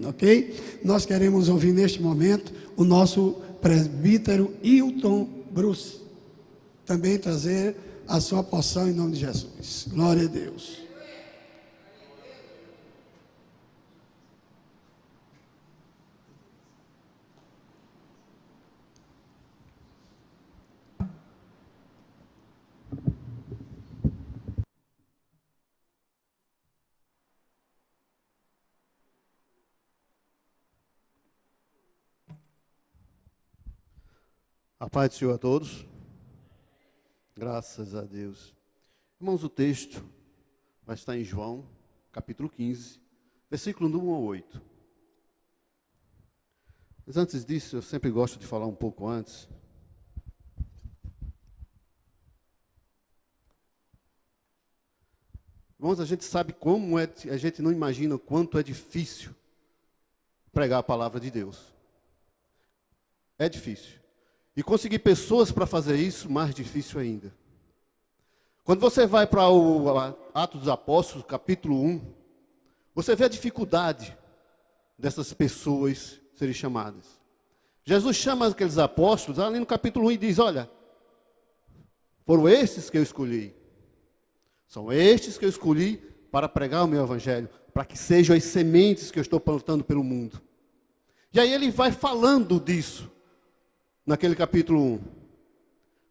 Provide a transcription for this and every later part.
Ok? Nós queremos ouvir neste momento o nosso presbítero Hilton Bruce também trazer a sua porção em nome de Jesus. Glória a Deus. A paz do Senhor a todos. Graças a Deus. Irmãos, o texto vai estar em João, capítulo 15, versículo 1 a 8. Mas antes disso, eu sempre gosto de falar um pouco antes. Irmãos, a gente sabe como é, a gente não imagina o quanto é difícil pregar a palavra de Deus. É difícil. E conseguir pessoas para fazer isso, mais difícil ainda. Quando você vai para o Atos dos Apóstolos, capítulo 1, você vê a dificuldade dessas pessoas serem chamadas. Jesus chama aqueles apóstolos, ali no capítulo 1, e diz, olha, foram estes que eu escolhi. São estes que eu escolhi para pregar o meu evangelho, para que sejam as sementes que eu estou plantando pelo mundo. E aí ele vai falando disso. Naquele capítulo 1,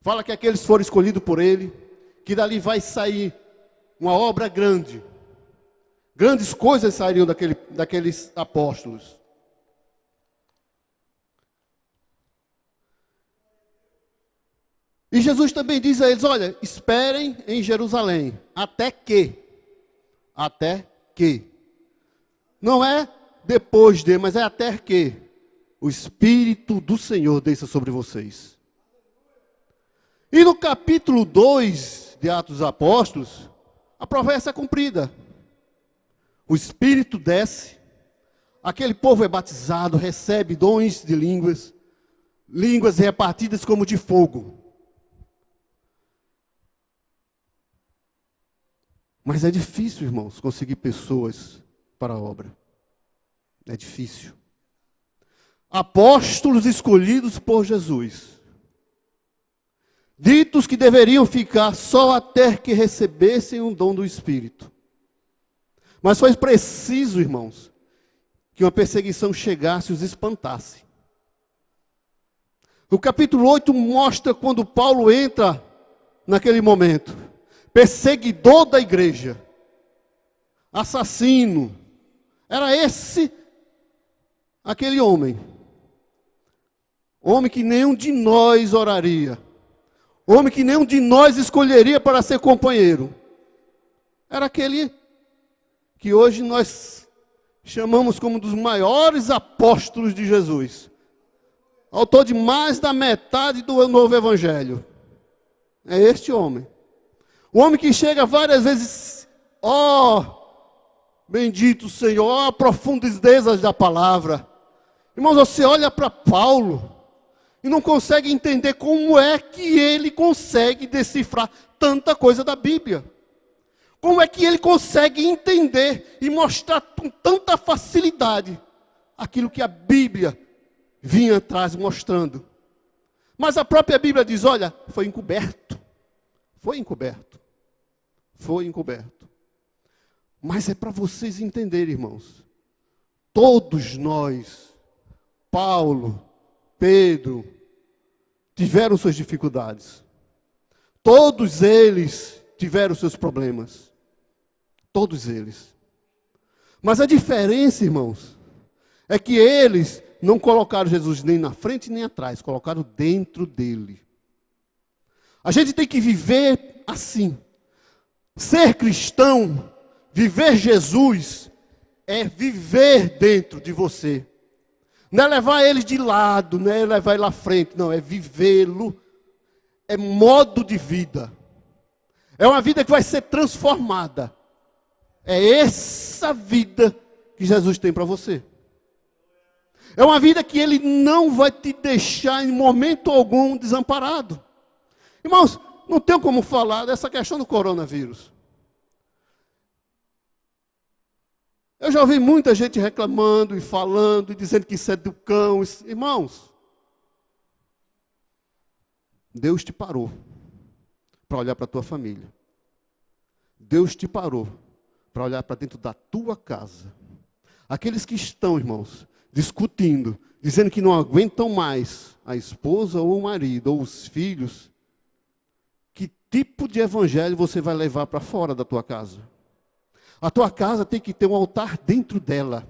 fala que aqueles foram escolhidos por ele, que dali vai sair uma obra grande, grandes coisas sairiam daqueles apóstolos. E Jesus também diz a eles, olha, esperem em Jerusalém, até que, não é depois de, mas é até que, o Espírito do Senhor desça sobre vocês. E no capítulo 2 de Atos dos Apóstolos, a promessa é cumprida. O Espírito desce, aquele povo é batizado, recebe dons de línguas repartidas como de fogo. Mas é difícil, irmãos, conseguir pessoas para a obra. É difícil. Apóstolos escolhidos por Jesus, ditos que deveriam ficar só até que recebessem o dom do Espírito. Mas foi preciso, irmãos, que uma perseguição chegasse e os espantasse. O capítulo 8 mostra quando Paulo entra naquele momento, perseguidor da igreja, assassino, era aquele homem. Homem que nenhum de nós oraria. Homem que nenhum de nós escolheria para ser companheiro. Era aquele que hoje nós chamamos como um dos maiores apóstolos de Jesus. Autor de mais da metade do novo evangelho. É este homem. O homem que chega várias vezes, bendito Senhor, profundezas da palavra. Irmãos, você olha para Paulo e não consegue entender como é que ele consegue decifrar tanta coisa da Bíblia. Como é que ele consegue entender e mostrar com tanta facilidade aquilo que a Bíblia vinha atrás mostrando. Mas a própria Bíblia diz, olha, foi encoberto. Foi encoberto. Foi encoberto. Mas é para vocês entenderem, irmãos. Todos nós, Paulo, Pedro, tiveram suas dificuldades. Todos eles tiveram seus problemas. Todos eles. Mas a diferença, irmãos, é que eles não colocaram Jesus nem na frente nem atrás, colocaram dentro dele. A gente tem que viver assim. Ser cristão, viver Jesus, é viver dentro de você. Não é levar ele de lado, não é levar ele à frente, não, é vivê-lo. É modo de vida. É uma vida que vai ser transformada. É essa vida que Jesus tem para você. É uma vida que ele não vai te deixar em momento algum desamparado. Irmãos, não tenho como falar dessa questão do coronavírus. Eu já ouvi muita gente reclamando e falando e dizendo que isso é do cão. Irmãos, Deus te parou para olhar para a tua família. Deus te parou para olhar para dentro da tua casa. Aqueles que estão, irmãos, discutindo, dizendo que não aguentam mais a esposa ou o marido ou os filhos, que tipo de evangelho você vai levar para fora da tua casa? A tua casa tem que ter um altar dentro dela.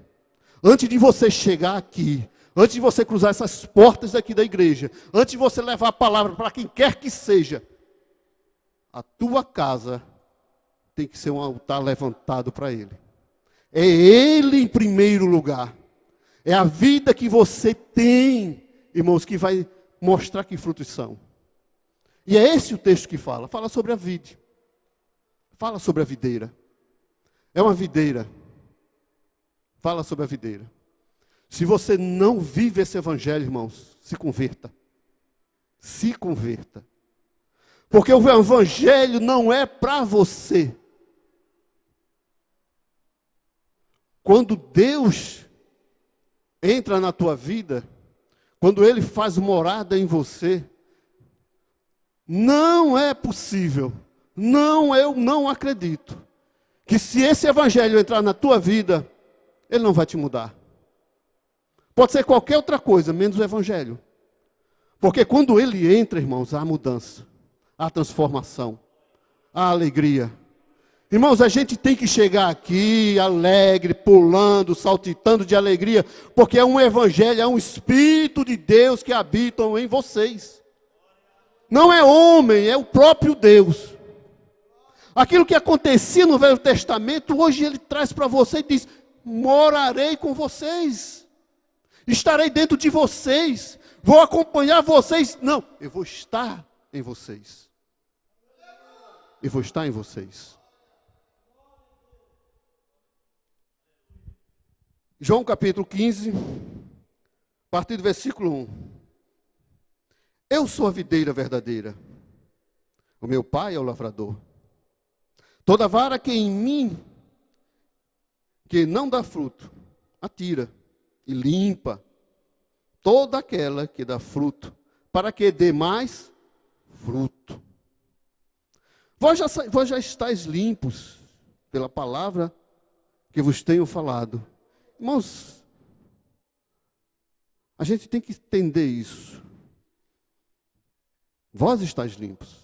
Antes de você chegar aqui, antes de você cruzar essas portas aqui da igreja, antes de você levar a palavra para quem quer que seja, a tua casa tem que ser um altar levantado para Ele. É Ele em primeiro lugar. É a vida que você tem, irmãos, que vai mostrar que frutos são. E é esse o texto que fala. Fala sobre a vide. Fala sobre a videira. É uma videira. Fala sobre a videira. Se você não vive esse evangelho, irmãos, se converta. Se converta. Porque o evangelho não é para você. Quando Deus entra na tua vida, quando Ele faz morada em você, não é possível, eu não acredito, que se esse evangelho entrar na tua vida, ele não vai te mudar. Pode ser qualquer outra coisa, menos o evangelho. Porque quando ele entra, irmãos, há mudança, há transformação, há alegria. Irmãos, a gente tem que chegar aqui alegre, pulando, saltitando de alegria, porque é um evangelho, é um Espírito de Deus que habitam em vocês. Não é homem, é o próprio Deus. Aquilo que acontecia no Velho Testamento, hoje ele traz para você e diz: morarei com vocês, estarei dentro de vocês, vou acompanhar vocês. Não, eu vou estar em vocês. Eu vou estar em vocês. João capítulo 15, a partir do versículo 1. Eu sou a videira verdadeira, o meu pai é o lavrador. Toda vara que em mim, que não dá fruto, atira e limpa. Toda aquela que dá fruto, para que dê mais fruto. Vós já estáis limpos pela palavra que vos tenho falado. Irmãos, a gente tem que entender isso. Vós estáis limpos.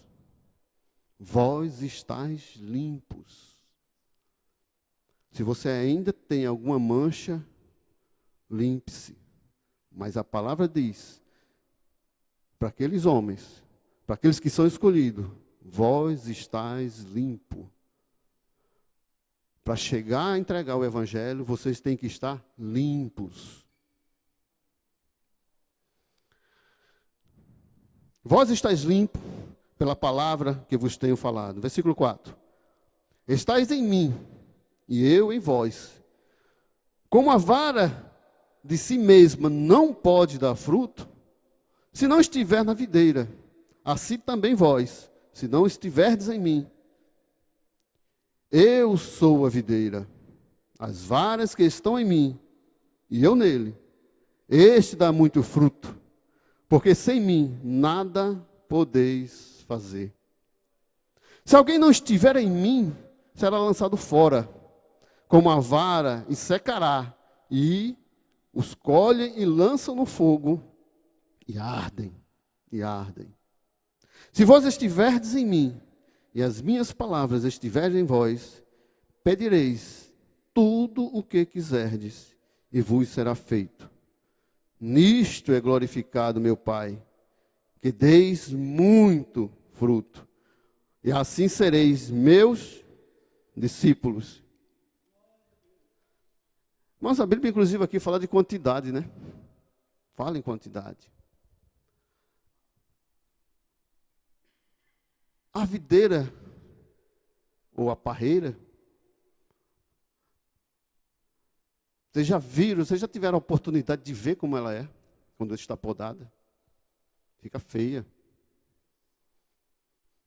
Vós estáis limpos. Se você ainda tem alguma mancha, limpe-se. Mas a palavra diz, para aqueles homens, para aqueles que são escolhidos, vós estáis limpos. Para chegar a entregar o evangelho, vocês têm que estar limpos. Vós estáis limpos pela palavra que vos tenho falado. Versículo 4. Estais em mim, e eu em vós. Como a vara de si mesma não pode dar fruto, se não estiver na videira, assim também vós, se não estiverdes em mim. Eu sou a videira, as varas que estão em mim, e eu nele, este dá muito fruto, porque sem mim nada podeis fazer. Se alguém não estiver em mim, será lançado fora, como a vara, e secará, e os colhem e lançam no fogo, e ardem, e ardem. Se vós estiverdes em mim, e as minhas palavras estiverem em vós, pedireis tudo o que quiserdes, e vos será feito. Nisto é glorificado meu Pai, que deis muito fruto, e assim sereis meus discípulos. Mas a Bíblia, inclusive, aqui fala de quantidade, né? Fala em quantidade. A videira, ou a parreira, vocês já viram, vocês já tiveram a oportunidade de ver como ela é, quando está podada? Fica feia.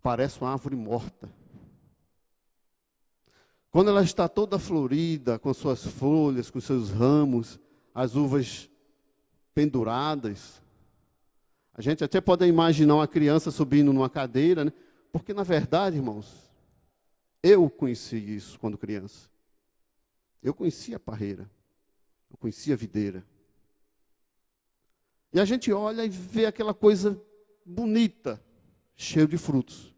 Parece uma árvore morta. Quando ela está toda florida, com suas folhas, com seus ramos, as uvas penduradas, a gente até pode imaginar uma criança subindo numa cadeira, né? Porque, na verdade, irmãos, eu conheci isso quando criança. Eu conhecia a parreira, eu conhecia a videira. E a gente olha e vê aquela coisa bonita, cheia de frutos.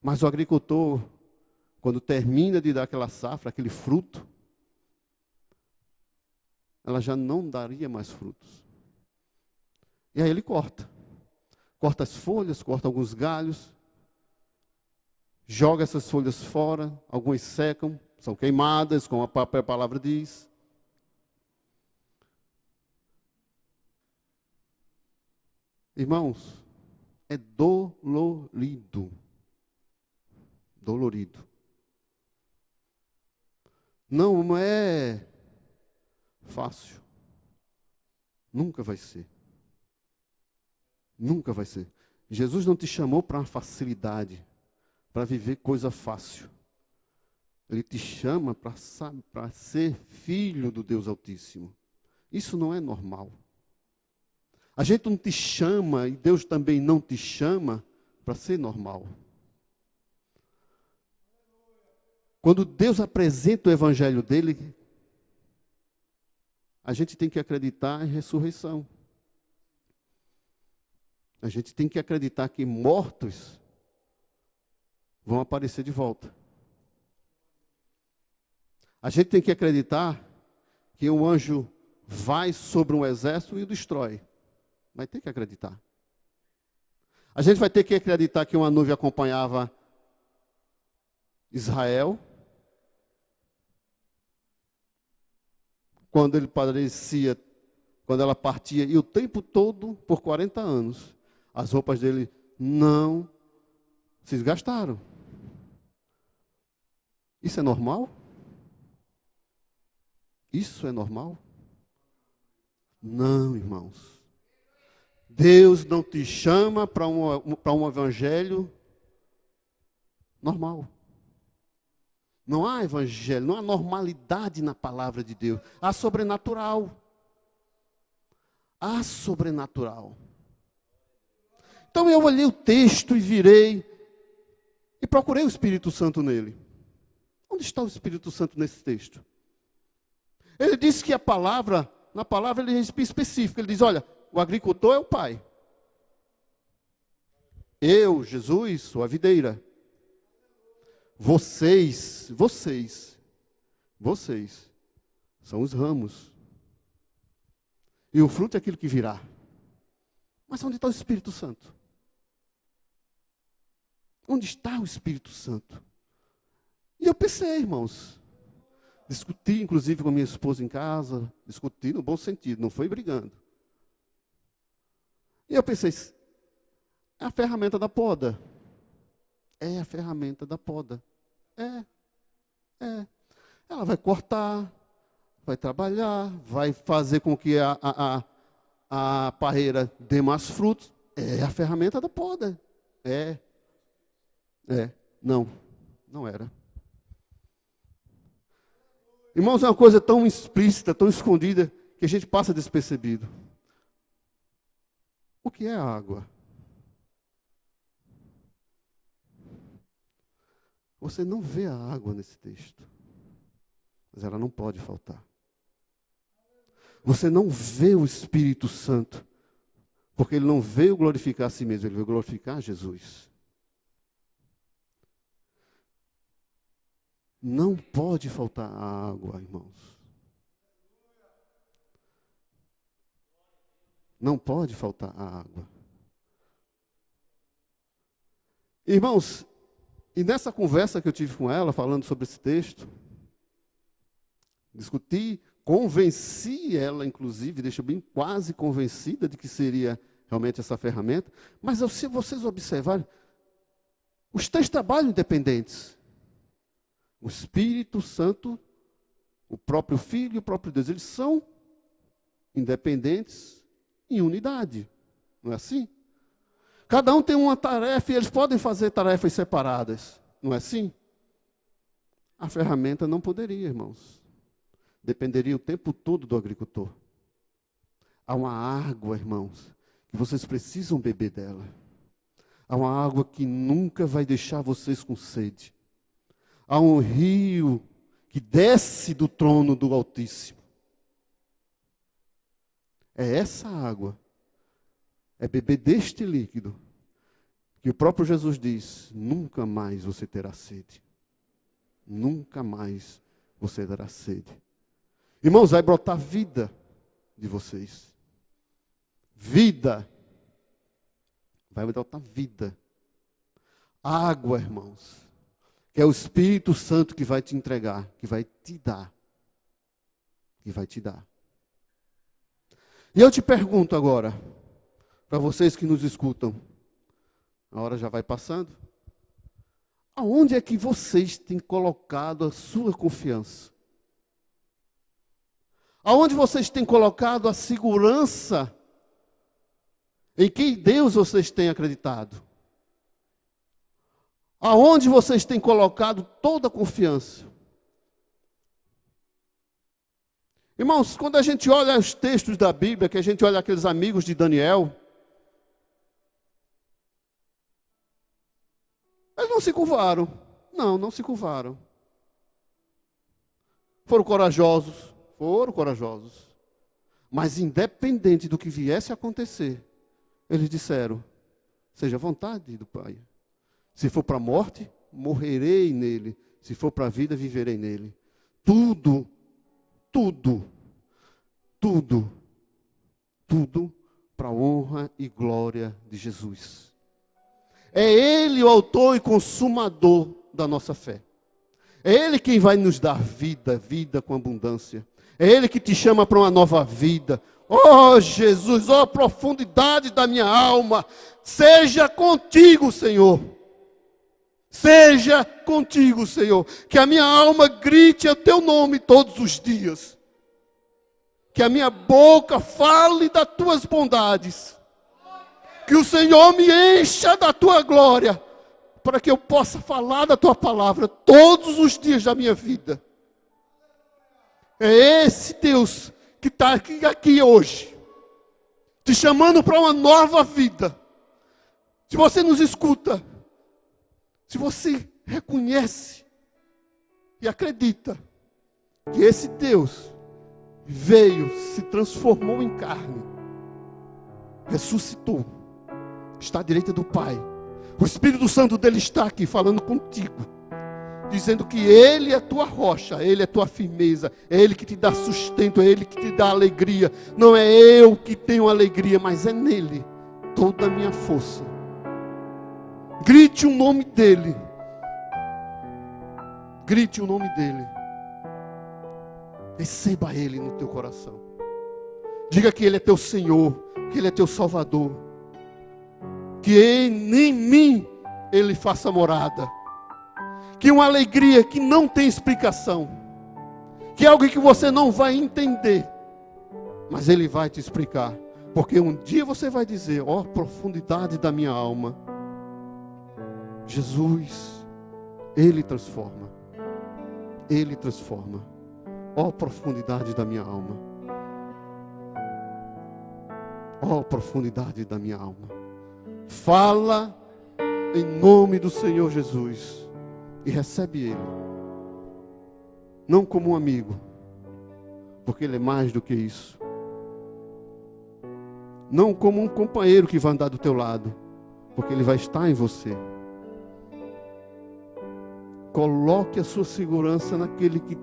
Mas o agricultor, quando termina de dar aquela safra, aquele fruto, ela já não daria mais frutos. E aí ele corta. Corta as folhas, corta alguns galhos, joga essas folhas fora, algumas secam, são queimadas, como a própria palavra diz. Irmãos, é dolorido. Dolorido. Não é fácil. Nunca vai ser. Nunca vai ser. Jesus não te chamou para uma facilidade, para viver coisa fácil. Ele te chama para ser filho do Deus Altíssimo. Isso não é normal. A gente não te chama, e Deus também não te chama, para ser normal. Quando Deus apresenta o evangelho dele, a gente tem que acreditar em ressurreição. A gente tem que acreditar que mortos vão aparecer de volta. A gente tem que acreditar que um anjo vai sobre um exército e o destrói. Vai ter que acreditar. A gente vai ter que acreditar que uma nuvem acompanhava Israel. Quando ele parecia, quando ela partia, e o tempo todo, por 40 anos, as roupas dele não se desgastaram. Isso é normal? Isso é normal? Não, irmãos. Deus não te chama para um evangelho normal. Não há evangelho, não há normalidade na palavra de Deus. Há sobrenatural. Há sobrenatural. Então eu olhei o texto e virei e procurei o Espírito Santo nele. Onde está o Espírito Santo nesse texto? Ele disse que a palavra, na palavra ele é específico. Ele diz, olha, o agricultor é o pai. Eu, Jesus, sou a videira. Vocês são os ramos. E o fruto é aquilo que virá. Mas onde está o Espírito Santo? Onde está o Espírito Santo? E eu pensei, irmãos, discuti inclusive com a minha esposa em casa, discuti no bom sentido, não foi brigando. E eu pensei, é a ferramenta da poda. É a ferramenta da poda. É. Ela vai cortar, vai trabalhar, vai fazer com que a parreira dê mais frutos. É a ferramenta da poda. Não era. Irmãos, é uma coisa tão explícita, tão escondida, que a gente passa despercebido. O que é a água? Você não vê a água nesse texto, mas ela não pode faltar. Você não vê o Espírito Santo, porque ele não veio glorificar a si mesmo, ele veio glorificar Jesus. Não pode faltar a água, irmãos. Não pode faltar a água. Irmãos, e nessa conversa que eu tive com ela, falando sobre esse texto, discuti, convenci ela, inclusive, deixei bem quase convencida de que seria realmente essa ferramenta. Mas se vocês observarem, os três trabalham independentes. O Espírito Santo, o próprio Filho e o próprio Deus, eles são independentes em unidade. Não é assim? Cada um tem uma tarefa e eles podem fazer tarefas separadas. Não é assim? A ferramenta não poderia, irmãos. Dependeria o tempo todo do agricultor. Há uma água, irmãos, que vocês precisam beber dela. Há uma água que nunca vai deixar vocês com sede. Há um rio que desce do trono do Altíssimo. É essa água, é beber deste líquido, que o próprio Jesus diz, nunca mais você terá sede. Nunca mais você terá sede. Irmãos, vai brotar vida de vocês. Vida. Vai brotar vida. Água, irmãos. Que é o Espírito Santo que vai te entregar, que vai te dar. Que vai te dar. E eu te pergunto agora, para vocês que nos escutam, a hora já vai passando, aonde é que vocês têm colocado a sua confiança? Aonde vocês têm colocado a segurança? Em que Deus vocês têm acreditado? Aonde vocês têm colocado toda a confiança? Irmãos, quando a gente olha os textos da Bíblia, que a gente olha aqueles amigos de Daniel, eles não se curvaram. Não se curvaram. Foram corajosos. Mas independente do que viesse a acontecer, eles disseram, seja a vontade do Pai. Se for para a morte, morrerei nele. Se for para a vida, viverei nele. Tudo para a honra e glória de Jesus. É Ele o autor e consumador da nossa fé. É Ele quem vai nos dar vida, vida com abundância. É Ele que te chama para uma nova vida. Oh Jesus, oh profundidade da minha alma, seja contigo, Senhor. Seja contigo, Senhor. Que a minha alma grite o teu nome todos os dias. Que a minha boca fale das tuas bondades. Que o Senhor me encha da tua glória. Para que eu possa falar da tua palavra todos os dias da minha vida. É esse Deus que está aqui hoje. Te chamando para uma nova vida. Se você nos escuta. Se você reconhece e acredita que esse Deus veio, se transformou em carne, ressuscitou, está à direita do Pai, o Espírito Santo dele está aqui falando contigo, dizendo que Ele é tua rocha, Ele é tua firmeza, é Ele que te dá sustento, é Ele que te dá alegria. Não é eu que tenho alegria, mas é nele toda a minha força. Grite o nome dele. Grite o nome dele. Receba ele no teu coração. Diga que ele é teu Senhor, que ele é teu Salvador. Que em mim ele faça morada. Que uma alegria que não tem explicação. Que é algo que você não vai entender. Mas ele vai te explicar. Porque um dia você vai dizer, ó profundidade da minha alma. Jesus, Ele transforma. Ele transforma. Ó profundidade da minha alma. Ó profundidade da minha alma. Fala em nome do Senhor Jesus. E recebe Ele. Não como um amigo. Porque Ele é mais do que isso. Não como um companheiro que vai andar do teu lado. Porque Ele vai estar em você. Coloque a sua segurança naquele que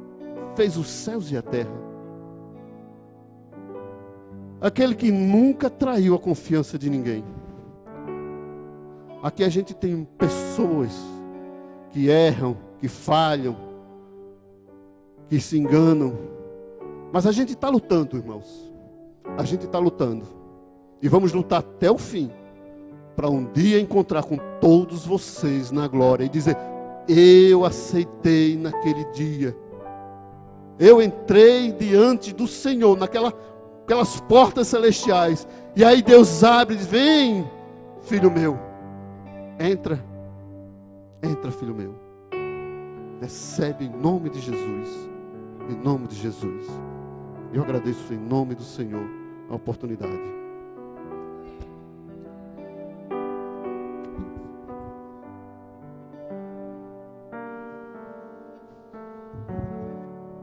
fez os céus e a terra. Aquele que nunca traiu a confiança de ninguém. Aqui a gente tem pessoas que erram, que falham, que se enganam. Mas a gente está lutando, irmãos. A gente está lutando. E vamos lutar até o fim. Para um dia encontrar com todos vocês na glória e dizer... Eu aceitei naquele dia. Eu entrei diante do Senhor, aquelas portas celestiais. E aí Deus abre e diz, vem, filho meu. Entra, filho meu. Recebe em nome de Jesus. Em nome de Jesus. Eu agradeço em nome do Senhor a oportunidade.